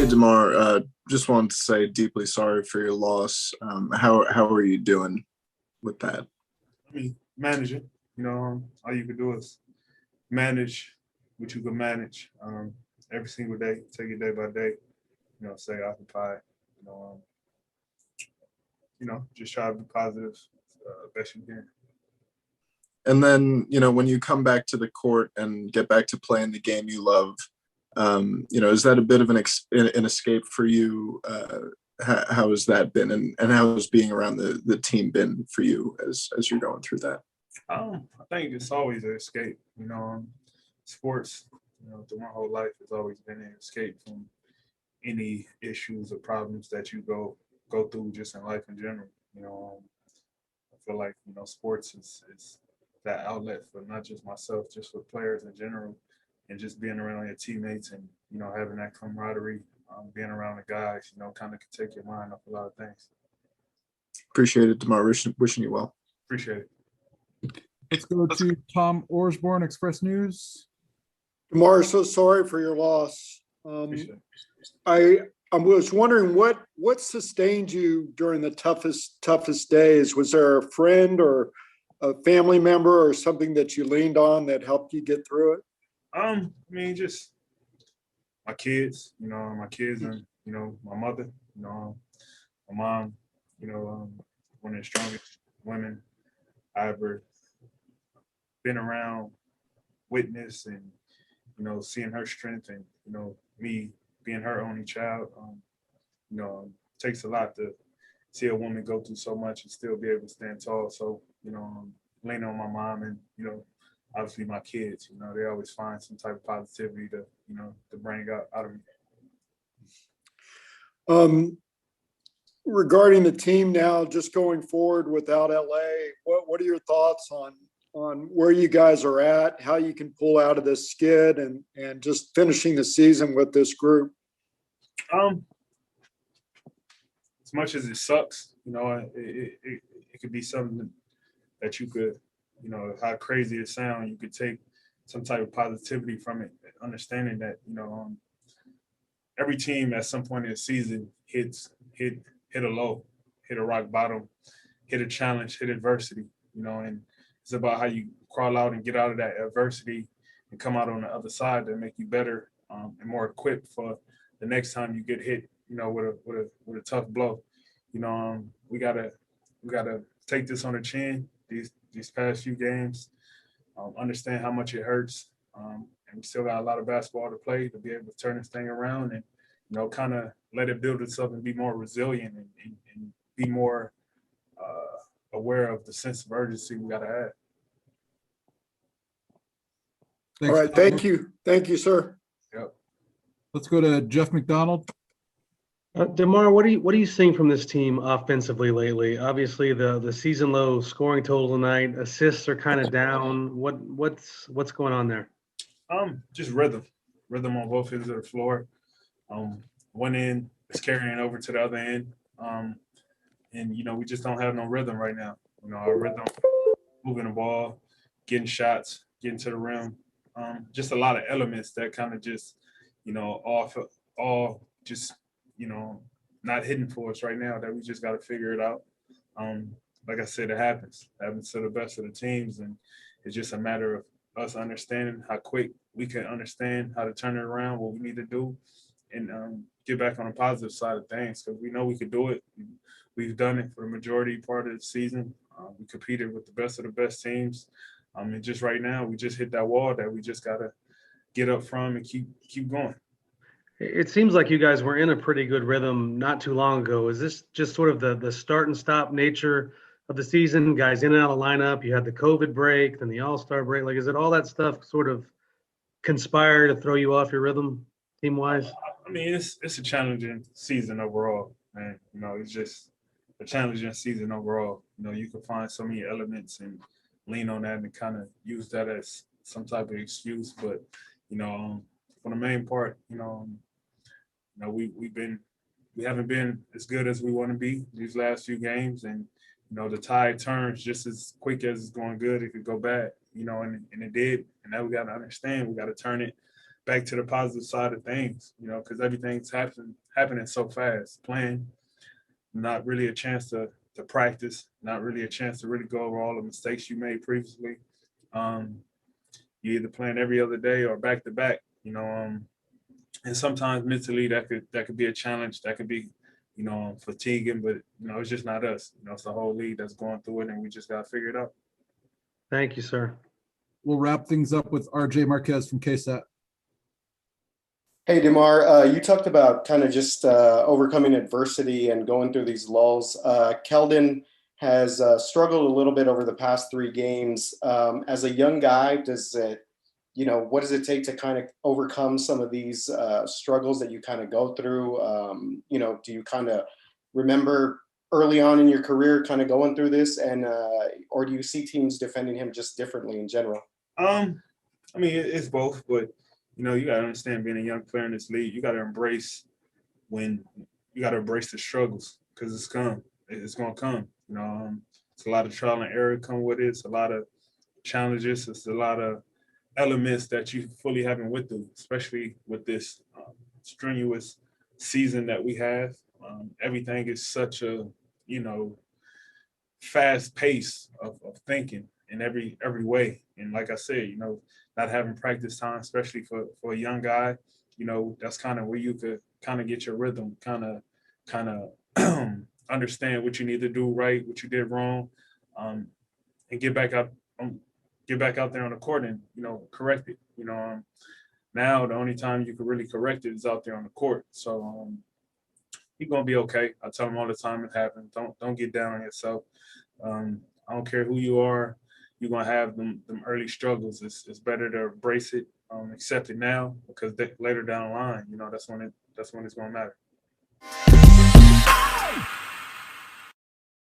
Demar, just wanted to say deeply sorry for your loss. How are you doing with that? I mean, manage it. All you can do is manage what you can manage every single day. Take it day by day. Stay occupied. You know, um, just try to be positive best you can. And then, when you come back to the court and get back to playing the game you love, is that a bit of an escape for you? How has that been, and how has being around the team been for you as you're going through that? I think it's always an escape. Sports, through my whole life has always been an escape from any issues or problems that you go through just in life in general. I feel like sports is that outlet for not just myself, just for players in general, and just being around your teammates and having that camaraderie, being around the guys, kind of can take your mind off a lot of things. Appreciate it, Demar. Wishing you well. Appreciate it. Let's go to Tom Orsborn, Express News. Demar, so sorry for your loss. I was wondering what sustained you during the toughest days. Was there a friend or a family member or something that you leaned on that helped you get through it? Just my kids. My kids and my mother. My mom. One of the strongest women I ever been around, witnessed, and seeing her strength, and me being her only child. Takes a lot to see a woman go through so much and still be able to stand tall. So leaning on my mom and obviously my kids. They always find some type of positivity to bring out of me. Regarding the team now, just going forward without LA, what are your thoughts on where you guys are at, how you can pull out of this skid, and just finishing the season with this group? As much as it sucks, it could be something that you could, how crazy it sounds, you could take some type of positivity from it, understanding that, every team at some point in the season hit a low, hit a rock bottom, hit a challenge, hit adversity, and it's about how you crawl out and get out of that adversity and come out on the other side to make you better and more equipped for the next time you get hit, with a tough blow. We gotta take this on the chin. These past few games, understand how much it hurts, and we still got a lot of basketball to play to be able to turn this thing around and kind of let it build itself and be more resilient and be more aware of the sense of urgency we gotta have. Thanks, all right, Tom. thank you, sir. Yep. Let's go to Jeff McDonald. DeMar, what are you seeing from this team offensively lately? Obviously, the season low scoring total tonight, assists are kind of down. What's going on there? Just rhythm on both ends of the floor. One end is carrying over to the other end, and we just don't have no rhythm right now. Our rhythm, moving the ball, getting shots, getting to the rim. Just a lot of elements that kind of just, all just, not hidden for us right now that we just got to figure it out. Like I said, it happens to the best of the teams, and it's just a matter of us understanding how quick we can understand how to turn it around, what we need to do, and get back on the positive side of things, because we know we could do it. We've done it for the majority part of the season. We competed with the best of the best teams. And just right now, we just hit that wall that we just got to get up from and keep going. It seems like you guys were in a pretty good rhythm not too long ago. Is this just sort of the start and stop nature of the season? Guys in and out of lineup, you had the COVID break, then the All-Star break. Like, is it all that stuff sort of conspire to throw you off your rhythm team-wise? It's a challenging season overall, man. It's just a challenging season overall. You can find so many elements and lean on that and kind of use that as some type of excuse. But, for the main part, we haven't been as good as we want to be these last few games, and the tide turns just as quick as it's going good. It could go bad, and it did. And now we got to understand we got to turn it back to the positive side of things, because everything's happening so fast. Playing, not really a chance to practice, not really a chance to really go over all the mistakes you made previously. You either playing every other day or back to back, and sometimes mentally that could be a challenge. That could be, fatiguing, but it's just not us. It's the whole league that's going through it, and we just got to figure it out. Thank you, sir. We'll wrap things up with RJ Marquez from KSAT. Hey, Demar, you talked about kind of just overcoming adversity and going through these lulls. Keldon has struggled a little bit over the past 3 games. As a young guy, what does it take to kind of overcome some of these struggles that you kind of go through? Do you kind of remember early on in your career kind of going through this, and or do you see teams defending him just differently in general? It's both, but you got to understand, being a young player in this league, you got to embrace the struggles, because it's going to come. It's a lot of trial and error come with it. It's a lot of challenges. It's a lot of elements that you fully haven't went through, especially with this strenuous season that we have. Everything is such a, fast pace of thinking in every way. And like I said, not having practice time, especially for a young guy, that's kind of where you could kind of get your rhythm, kind of understand what you need to do right, what you did wrong, and get back out there on the court and, correct it. Now the only time you can really correct it is out there on the court. So you're gonna be okay. I tell him all the time, it happens. Don't get down on yourself. I don't care who you are, you're gonna have them early struggles. It's better to embrace it, accept it now, because later down the line, that's when it's gonna matter.